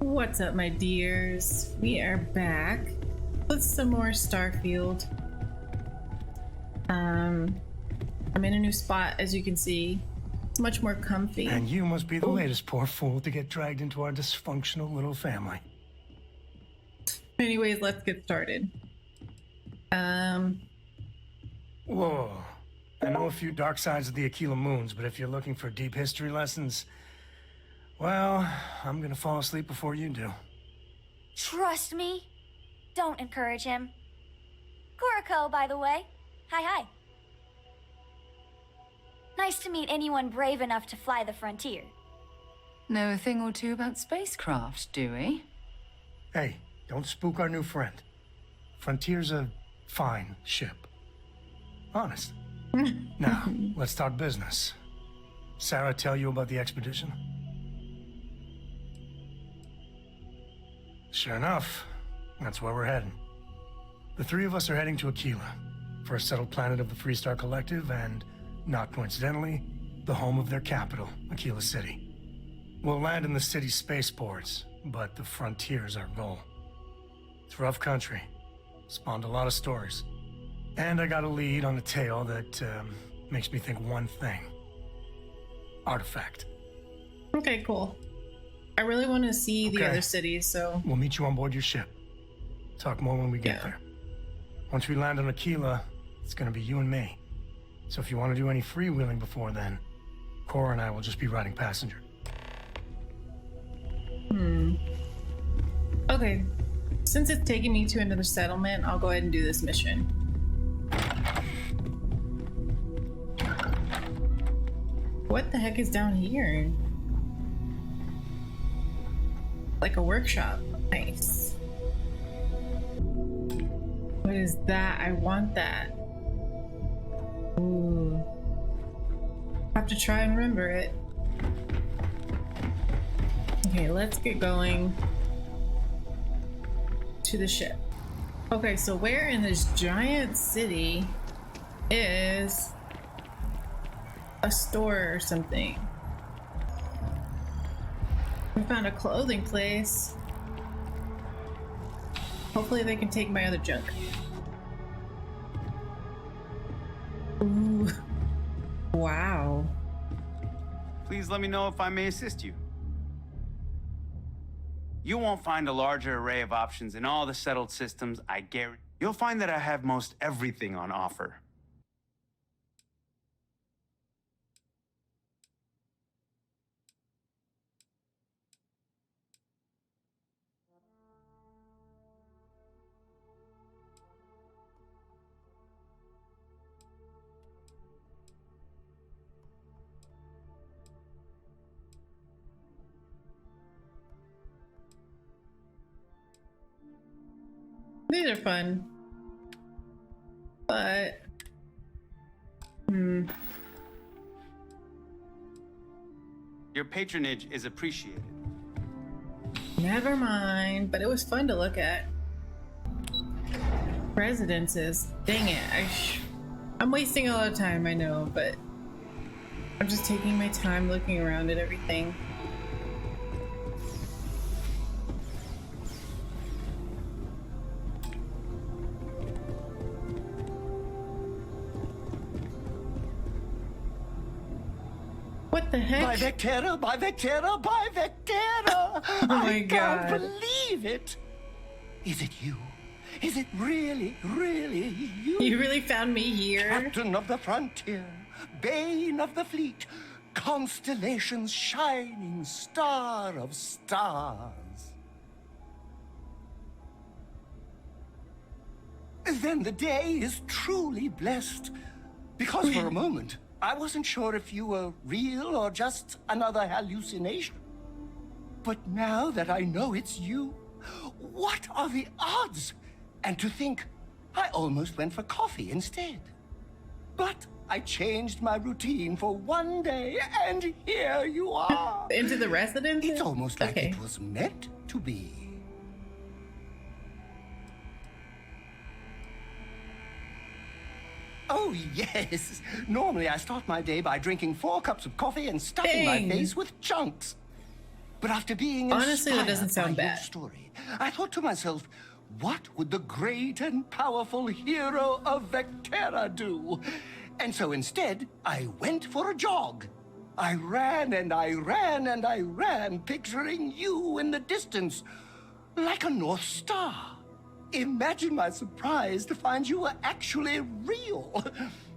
What's up, my dears? We are back with some more Starfield. I'm in a new spot, as you can see. It's much more comfy. And you must be the latest poor fool to get dragged into our dysfunctional little family. Anyways, let's get started. Whoa. I know a few dark sides of the Aquila Moons, but if you're looking for deep history lessons, well, I'm gonna fall asleep before you do. Trust me. Don't encourage him. Kuriko, by the way. Hi. Nice to meet anyone brave enough to fly the frontier. Know a thing or two about spacecraft, do we? Hey, don't spook our new friend. Frontier's a fine ship. Honest. Now, let's talk business. Sarah tell you about the expedition? Sure enough, that's where we're heading. The three of us are heading to Aquila, first settled planet of the Freestar Collective and, not coincidentally, the home of their capital, Aquila City. We'll land in the city's spaceports, but the frontier's our goal. It's rough country. Spawned a lot of stories. And I got a lead on a tale that makes me think one thing. Artifact. Okay, cool. I really want to see the other cities, so... We'll meet you on board your ship. Talk more when we get there. Once we land on Aquila, it's gonna be you and me. So if you want to do any freewheeling before then, Cora and I will just be riding passenger. Okay. Since it's taking me to another settlement, I'll go ahead and do this mission. What the heck is down here? Like a workshop. Nice. What is that? I want that. Ooh. Have to try and remember it. Okay, let's get going to the ship. Okay, so where in this giant city is a store or something? We found a clothing place. Hopefully they can take my other junk. Ooh. Wow. Please let me know if I may assist you. You won't find a larger array of options in all the settled systems, I guarantee. You'll find that I have most everything on offer. These are fun. But... Your patronage is appreciated. Never mind, but it was fun to look at. Residences. Dang it. I'm wasting a lot of time, I know, but I'm just taking my time looking around at everything. What the heck? By Vectera, by Vectera, by Vectera! Oh my God. I can't believe it! Is it you? Is it really you? You really found me here? Captain of the frontier, bane of the fleet, constellation's shining star of stars. Then the day is truly blessed, because for a moment, I wasn't sure if you were real or just another hallucination. But now that I know it's you, what are the odds? And to think, I almost went for coffee instead. But I changed my routine for one day, and here you are. Into the residence? It's almost like Okay. it was meant to be. Oh, yes. Normally I start my day by drinking 4 cups of coffee and stuffing my Dang. face with chunks. But after being Honestly, that doesn't inspired sound by your bad. story, I thought to myself, what would the great and powerful hero of Vectera do? And so instead, I went for a jog. I ran and I ran and I ran, picturing you in the distance, like a North Star. Imagine my surprise to find you were actually real.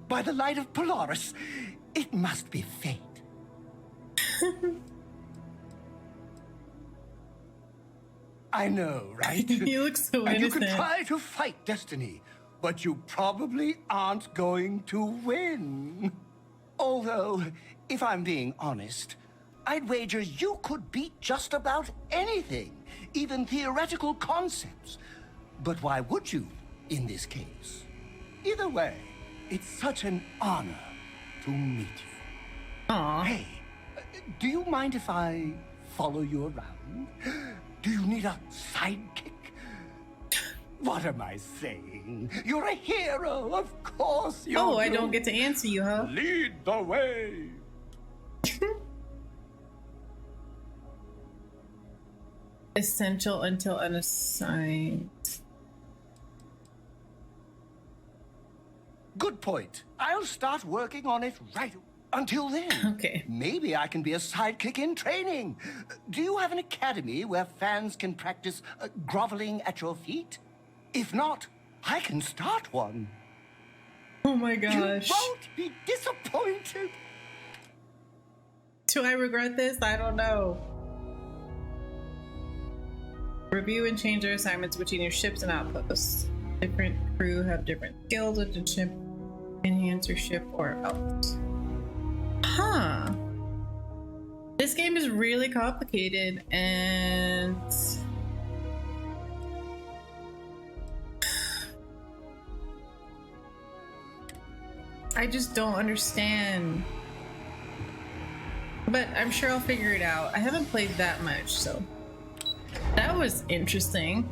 By the light of Polaris, it must be fate. I know, right? You look so And you can innocent. try to fight destiny, but you probably aren't going to win. Although, if I'm being honest, I'd wager you could beat just about anything, even theoretical concepts. But why would you, in this case? Either way, it's such an honor to meet you. Aw. Hey, do you mind if I follow you around? Do you need a sidekick? What am I saying? You're a hero, of course you Oh, I do. don't get to answer you, huh? Lead the way. Essential until unassigned. Good point. I'll start working on it right. Until then, Okay. maybe I can be a sidekick in training. Do you have an academy where fans can practice groveling at your feet? If not, I can start one. Oh my gosh. You won't be disappointed. Do I regret this? I don't know. Review and change your assignments between your ships and outposts. Different crew have different skills with the ship. Enhance your ship or outpost. Huh. This game is really complicated and I just don't understand. But I'm sure I'll figure it out. I haven't played that much, so that was interesting.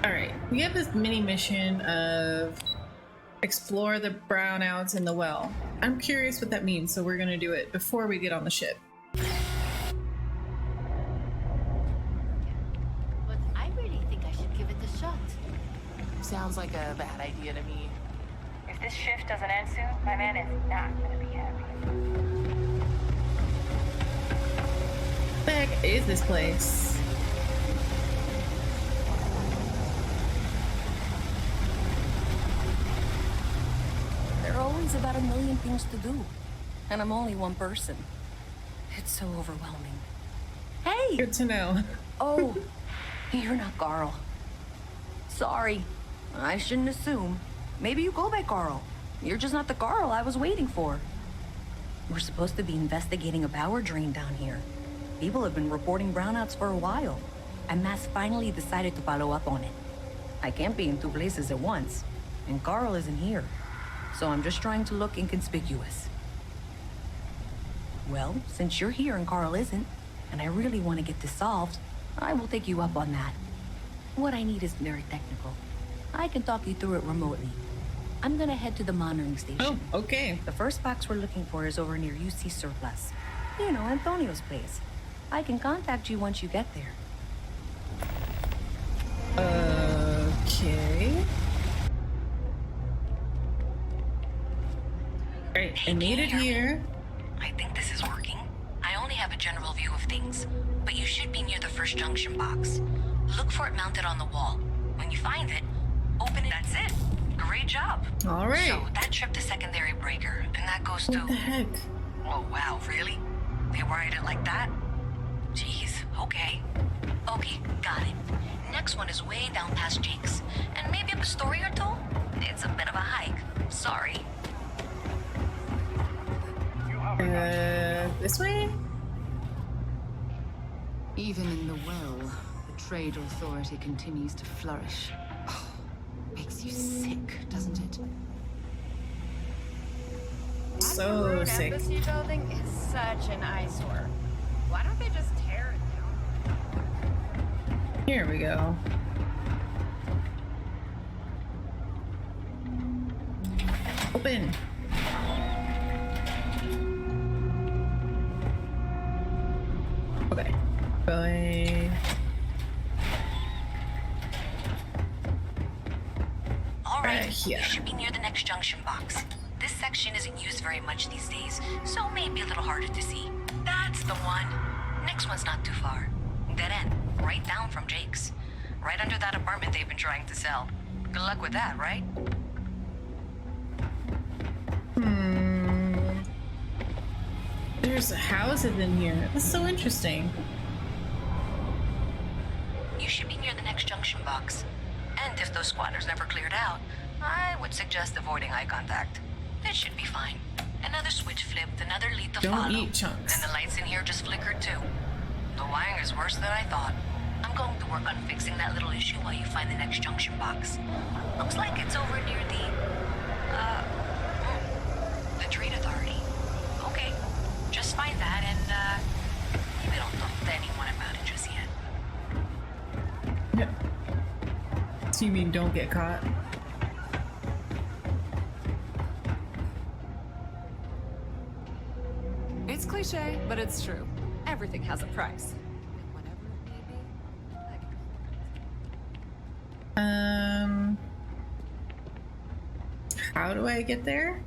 All right, we have this mini mission of explore the brownouts in the well. I'm curious what that means, so we're gonna do it before we get on the ship. But I really think I should give it a shot. Sounds like a bad idea to me. If this shift doesn't end soon, my man is not gonna be happy. What the heck is this place? There are always about a million things to do, and I'm only one person. It's so overwhelming. Hey! Good to know. Oh, you're not Carl. Sorry, I shouldn't assume. Maybe you go by Carl. You're just not the Carl I was waiting for. We're supposed to be investigating a power drain down here. People have been reporting brownouts for a while, and Mass finally decided to follow up on it. I can't be in two places at once, and Carl isn't here. So I'm just trying to look inconspicuous. Well, since you're here and Carl isn't, and I really want to get this solved, I will take you up on that. What I need is very technical. I can talk you through it remotely. I'm gonna head to the monitoring station. Oh, okay. The first box we're looking for is over near UC Surplus. You know, Antonio's place. I can contact you once you get there. Okay. Alright, I made it here. I think this is working. I only have a general view of things, but you should be near the first junction box. Look for it mounted on the wall. When you find it, open it. That's it. Great job. Alright. So that tripped the secondary breaker, and that goes to... What the heck? Oh, wow, really? They wired it like that? Jeez, okay. Okay, got it. Next one is way down past Jake's, and maybe up a story or two? It's a bit of a hike. Sorry. This way? Even in the well, the trade authority continues to flourish. Oh, makes you sick, doesn't it? So That sick. embassy building is such an eyesore. Why don't they just tear it down? Here we go. Open. Okay. Going. All right, here. you should be near the next junction box. This section isn't used very much these days, so it may be a little harder to see. That's the one. Next one's not too far. Dead end, right down from Jake's. Right under that apartment they've been trying to sell. Good luck with that, right? There's houses in here. That's so interesting. You should be near the next junction box. And if those squatters never cleared out, I would suggest avoiding eye contact. It should be fine. Another switch flipped, another lead to follow. Don't eat chunks. And the lights in here just flickered too. The wiring is worse than I thought. I'm going to work on fixing that little issue while you find the next junction box. Looks like it's over near the Trade Authority. Okay, just find that and, maybe don't talk to anyone about it just yet. Yeah. So you mean don't get caught? It's cliche, but it's true. Everything has a price. Whatever it may be. How do I get there?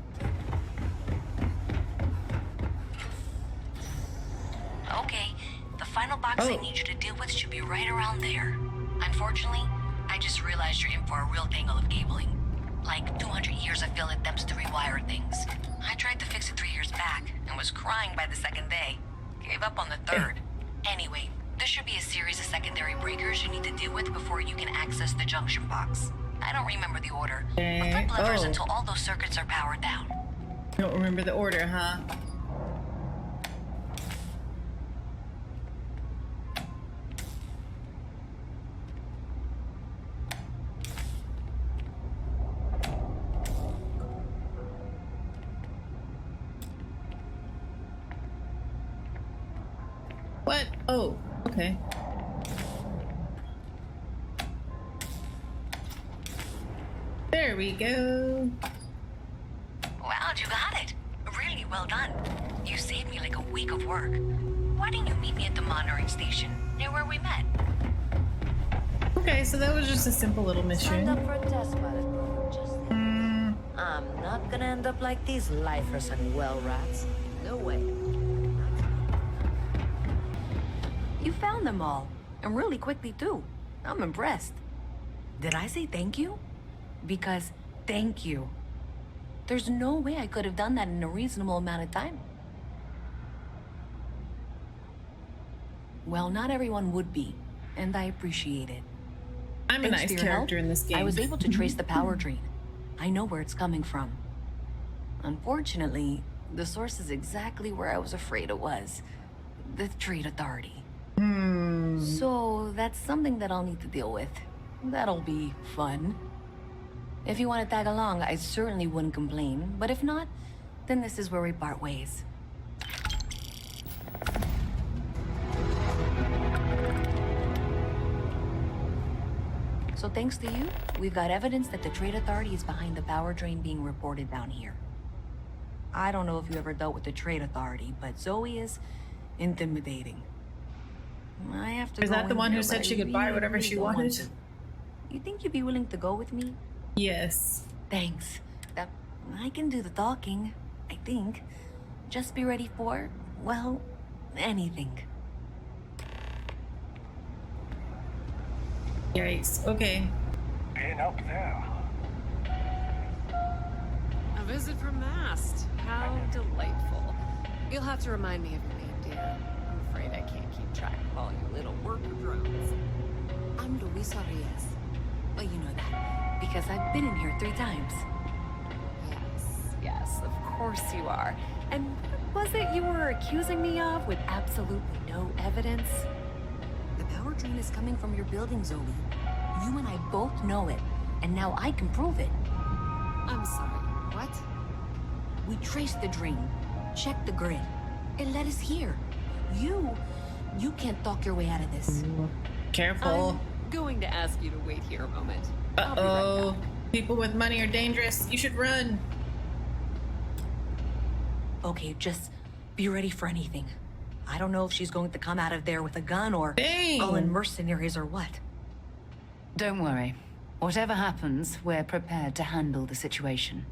Okay, the final box I need you to deal with should be right around there. Unfortunately, I just realized you're in for a real tangle of cabling. Like 200 years of field attempts to rewire things. I tried to fix it 3 years back and was crying by the second day. Gave up on the third. Anyway, there should be a series of secondary breakers you need to deal with before you can access the junction box. I don't remember the order. But flip levers until all those circuits are powered down. Don't remember the order, huh? What? Oh, okay. There we go. Wow, you got it. Really well done. You saved me like a week of work. Why didn't you meet me at the monitoring station, near where we met? Okay, so that was just a simple little mission. Signed up for a test pilot. Just I'm not gonna end up like these lifers and well rats. No way. You found them all, and really quickly too. I'm impressed. Did I say thank you? Because thank you. There's no way I could have done that in a reasonable amount of time. Well, not everyone would be, and I appreciate it. I'm a Thanks nice to your character help, in this game. I was able to trace the power drain. I know where it's coming from. Unfortunately, the source is exactly where I was afraid it was. The Trade Authority. So that's something that I'll need to deal with. That'll be fun. If you want to tag along, I certainly wouldn't complain. But if not, then this is where we part ways. So thanks to you, we've got evidence that the Trade Authority is behind the power drain being reported down here. I don't know if you ever dealt with the Trade Authority, but Zoe is intimidating. I have to Is go that the in one there, who said but she I could buy really, whatever really she don't want wanted? to. You think you'd be willing to go with me? Yes. Thanks. That I can do the talking, I think. Just be ready for, well, anything. Yikes. Okay. Been up there. A visit from Mast. How delightful. You'll have to remind me of your name, dear. I'm afraid I can't keep track of all your little worker drones. I'm Luisa Reyes. Well, you know that, because I've been in here 3 times. Yes, of course you are. And what was it you were accusing me of with absolutely no evidence? The power drain is coming from your building, Zoe. You and I both know it, and now I can prove it. I'm sorry, what? We traced the drain, checked the grid. It led us here. You can't talk your way out of this. Careful. I'm going to ask you to wait here a moment. I'll be right Uh-oh. back. People with money are dangerous. You should run. Okay, just be ready for anything. I don't know if she's going to come out of there with a gun or Dang. all in mercenaries or what. Don't worry. Whatever happens, we're prepared to handle the situation.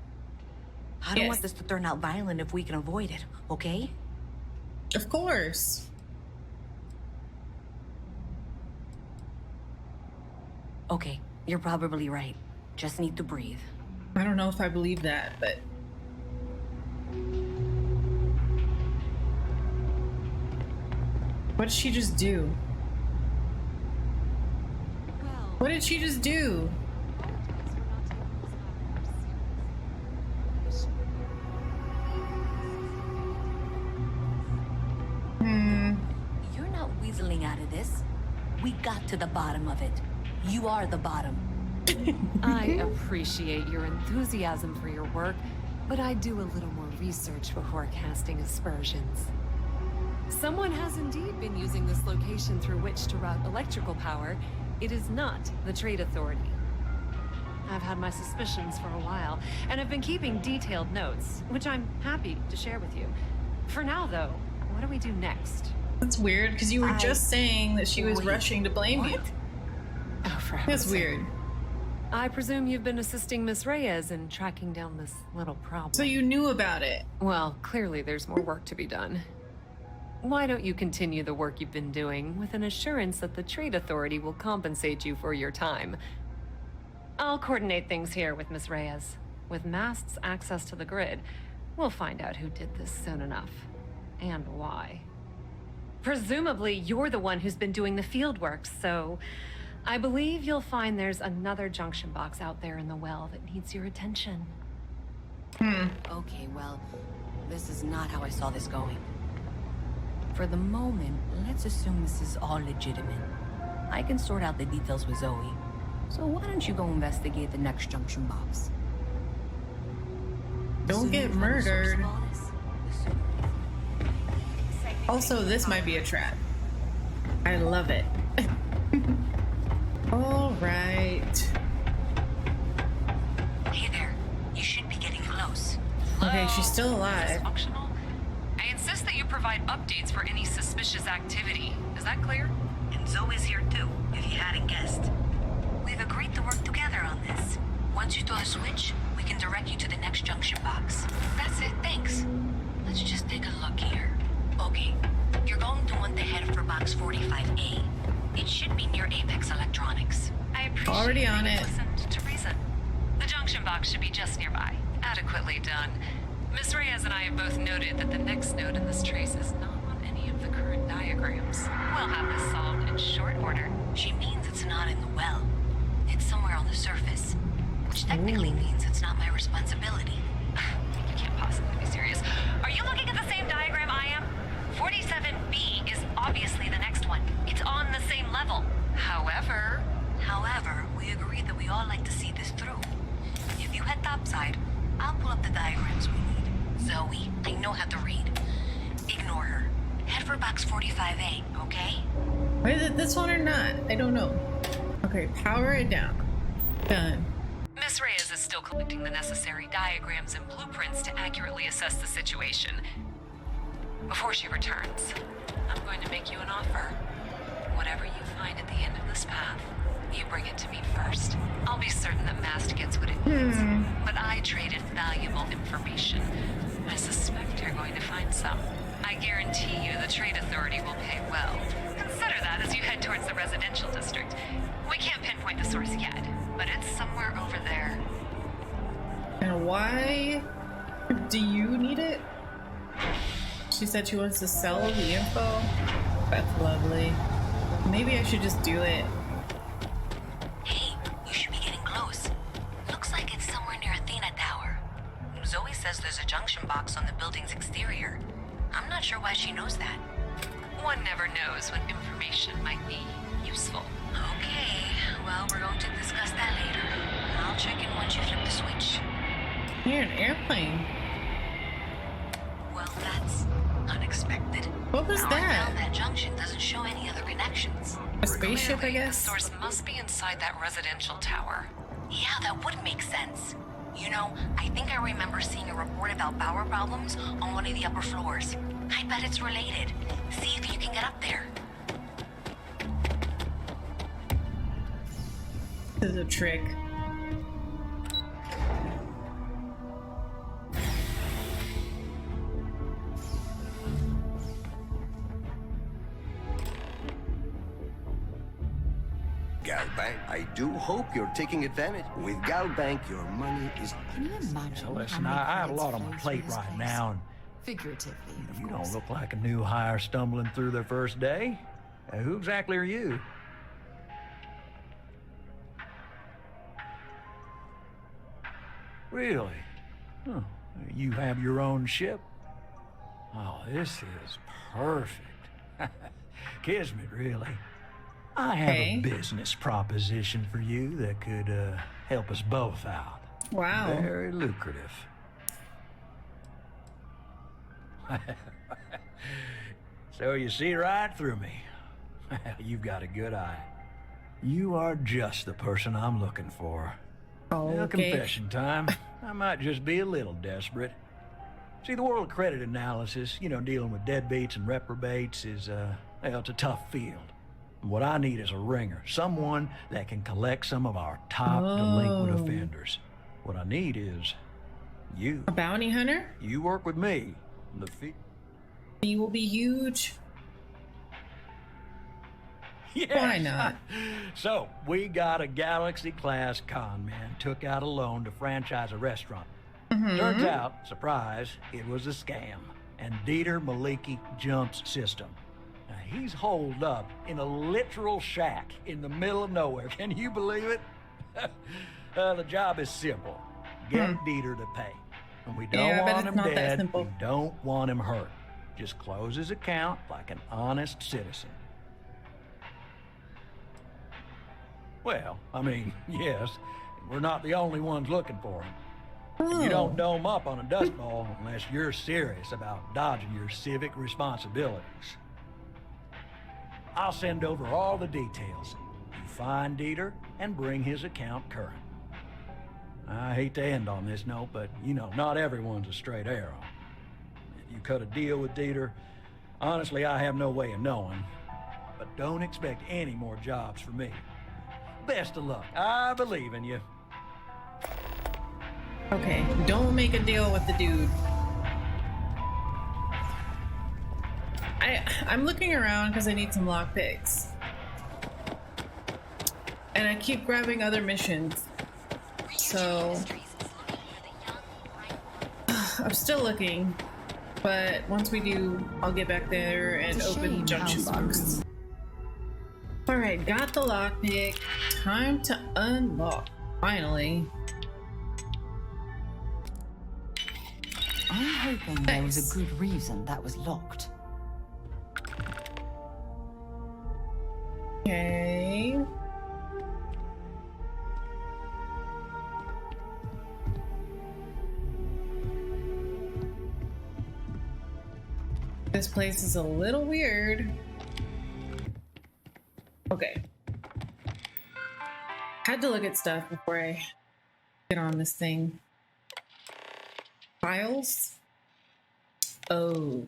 I don't Yes. want this to turn out violent if we can avoid it, okay? Of course. Okay, you're probably right. Just need to breathe. I don't know if I believe that, but... What did she just do? What did she just do? You're not weaseling out of this. We got to the bottom of it. You are the bottom. I appreciate your enthusiasm for your work, but I do a little more research before casting aspersions. Someone has indeed been using this location through which to route electrical power. It is not the Trade Authority. I've had my suspicions for a while, and have been keeping detailed notes, which I'm happy to share with you. For now, though, what do we do next? That's weird, because you were just saying that she was rushing to blame you. Oh, for heaven's That's sake. weird. I presume you've been assisting Miss Reyes in tracking down this little problem. So you knew about it. Well, clearly there's more work to be done. Why don't you continue the work you've been doing with an assurance that the Trade Authority will compensate you for your time? I'll coordinate things here with Miss Reyes. With Mast's access to the grid, we'll find out who did this soon enough. And why. Presumably, you're the one who's been doing the field work, so... I believe you'll find there's another junction box out there in the well that needs your attention. Okay, well, this is not how I saw this going. For the moment, let's assume this is all legitimate. I can sort out the details with Zoe. So why don't you go investigate the next junction box? Don't get murdered. Also, this might be a trap. I love it. All right. Hey there, you should be getting close. Okay, she's still alive. Functional? I insist that you provide updates for any suspicious activity. Is that clear? And Zoe's here too, if you hadn't guessed. We've agreed to work together on this. Once you throw the switch, we can direct you to the next junction box. That's it, thanks. Let's just take a look here. Okay, you're going to want to head for box 45A. It should be near Apex Electronics. I appreciate Already on that it. you listened to reason. The junction box should be just nearby. Adequately done. Miss Reyes and I have both noted that the next node in this trace is not on any of the current diagrams. We'll have this solved in short order. She means it's not in the well. It's somewhere on the surface. Which technically means it's not my responsibility. You can't possibly be serious. Are you looking at the same diagram I am? 47B is obviously the next one. It's on the same level. However, we agreed that we all like to see this through. If you head topside, I'll pull up the diagrams we need. Zoe, I know how to read. Ignore her. Head for box 45A, okay? Is it this one or not? I don't know. Okay, power it down. Done. Miss Reyes is still collecting the necessary diagrams and blueprints to accurately assess the situation. Before she returns, I'm going to make you an offer. Whatever you find at the end of this path, you bring it to me first. I'll be certain that Mast gets what it needs. But I traded valuable information. I suspect you're going to find some. I guarantee you the Trade Authority will pay well. Consider that as you head towards the residential district. We can't pinpoint the source yet, but it's somewhere over there. And why do you need it? She said she wants to sell the info. That's lovely. Maybe I should just do it. Hey, you should be getting close. Looks like it's somewhere near Athena Tower. Zoe says there's a junction box on the building's exterior. I'm not sure why she knows that. One never knows when information might be useful. Okay, well, we're going to discuss that later. I'll check in once you flip the switch. You're an airplane. Well, that's unexpected. What was that? Around that junction doesn't show any other connections. A spaceship, Clearly, I guess? the source must be inside that residential tower. Yeah, that would make sense. You know, I think I remember seeing a report about power problems on one of the upper floors. I bet it's related. See This is a trick. Galbank, I do hope you're taking advantage. With Galbank, your money is... Can you imagine? Now listen, how many I have a credits lot on my flow plate through this right place? now, and Figuratively, of you course. don't look like a new hire stumbling through their first day. Who exactly are you? Really? Huh. You have your own ship? Oh, this is perfect. Kismet, really. I have a business proposition for you that could help us both out. Wow. Very lucrative. So you see right through me. You've got a good eye. You are just the person I'm looking for. Oh, Now, okay. confession time. I might just be a little desperate. See, the world of credit analysis, you know, dealing with deadbeats and reprobates is, well, it's a tough field. What I need is a ringer, someone that can collect some of our top delinquent offenders. What I need is you. A bounty hunter? You work with me. The fee. He will be huge. Yes. Why not? So, we got a Galaxy-class con man took out a loan to franchise a restaurant. Turns out, surprise, it was a scam. And Dieter Maliki Jump's system. Now, he's holed up in a literal shack in the middle of nowhere. Can you believe it? The job is simple. Get Dieter to pay. And we don't Yeah, I bet want it's him not that dead. simple. We don't want him hurt. Just close his account like an honest citizen. Well, I mean, yes, we're not the only ones looking for him. And you don't dome up on a dust ball unless you're serious about dodging your civic responsibilities. I'll send over all the details. You find Dieter and bring his account current. I hate to end on this note, but, you know, not everyone's a straight arrow. If you cut a deal with Dieter, honestly, I have no way of knowing. But don't expect any more jobs for me. Best of luck. I believe in you. Okay, don't make a deal with the dude. I'm looking around because I need some lockpicks. And I keep grabbing other missions. So I'm still looking. But once we do, I'll get back there and open the junction box. Alright, got the lockpick. Time to unlock. Finally. I'm hoping there was a good reason that was locked. Okay. This place is a little weird. Okay. Had to look at stuff before I get on this thing. Files? Oh.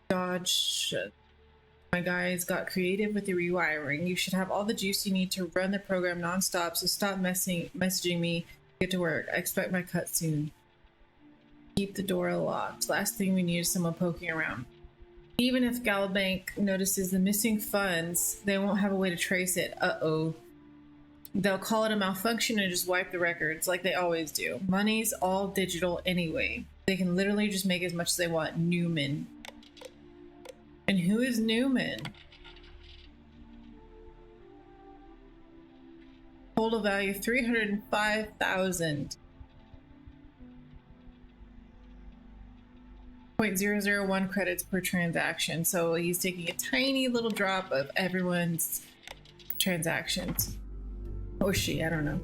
Dodge. My guys got creative with the rewiring. You should have all the juice you need to run the program nonstop, so stop messaging me. Get to work. I expect my cut soon. Keep the door locked. Last thing we need is someone poking around. Even if Galbank notices the missing funds, they won't have a way to trace it. Uh-oh. They'll call it a malfunction and just wipe the records like they always do. Money's all digital anyway. They can literally just make as much as they want. Newman. And who is Newman? Total value 305,000. 0.001 credits per transaction. So he's taking a tiny little drop of everyone's transactions. Or she, I don't know.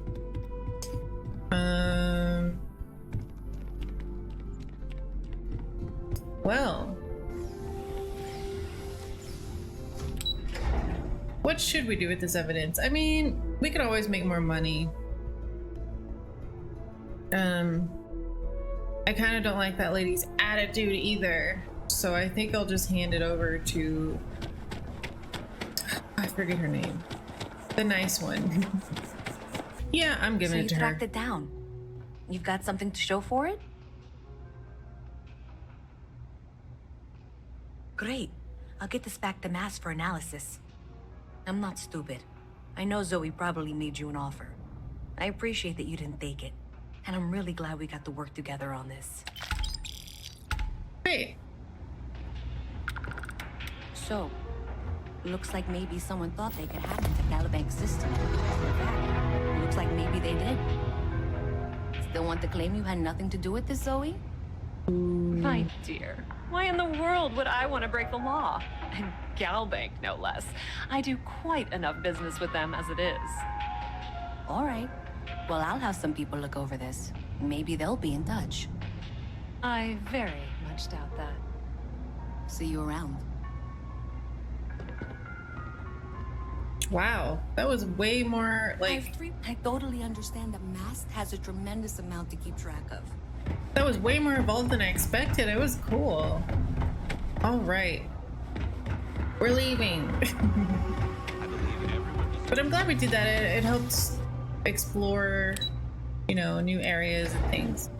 Well. What should we do with this evidence? I mean, we could always make more money. I kind of don't like that lady's attitude either. So I think I'll just hand it over to forget her name. The nice one. Yeah, I'm giving it to you her. tracked it down. You've got something to show for it? Great. I'll get this back to Mass for analysis. I'm not stupid. I know Zoe probably made you an offer. I appreciate that you didn't take it. And I'm really glad we got to work together on this. Great. So, looks like maybe someone thought they could hack into Calibank's system. In fact, looks like maybe they did. Still want to claim you had nothing to do with this, Zoe? My dear, why in the world would I want to break the law? And Galbank, no less. I do quite enough business with them as it is. All right. Well, I'll have some people look over this. Maybe they'll be in touch. I very much doubt that. See you around. Wow, that was way more like. I totally understand that Mast has a tremendous amount to keep track of. That was way more involved than I expected. It was cool. All right, we're leaving. But I'm glad we did that. It helped explore, you know, new areas and things.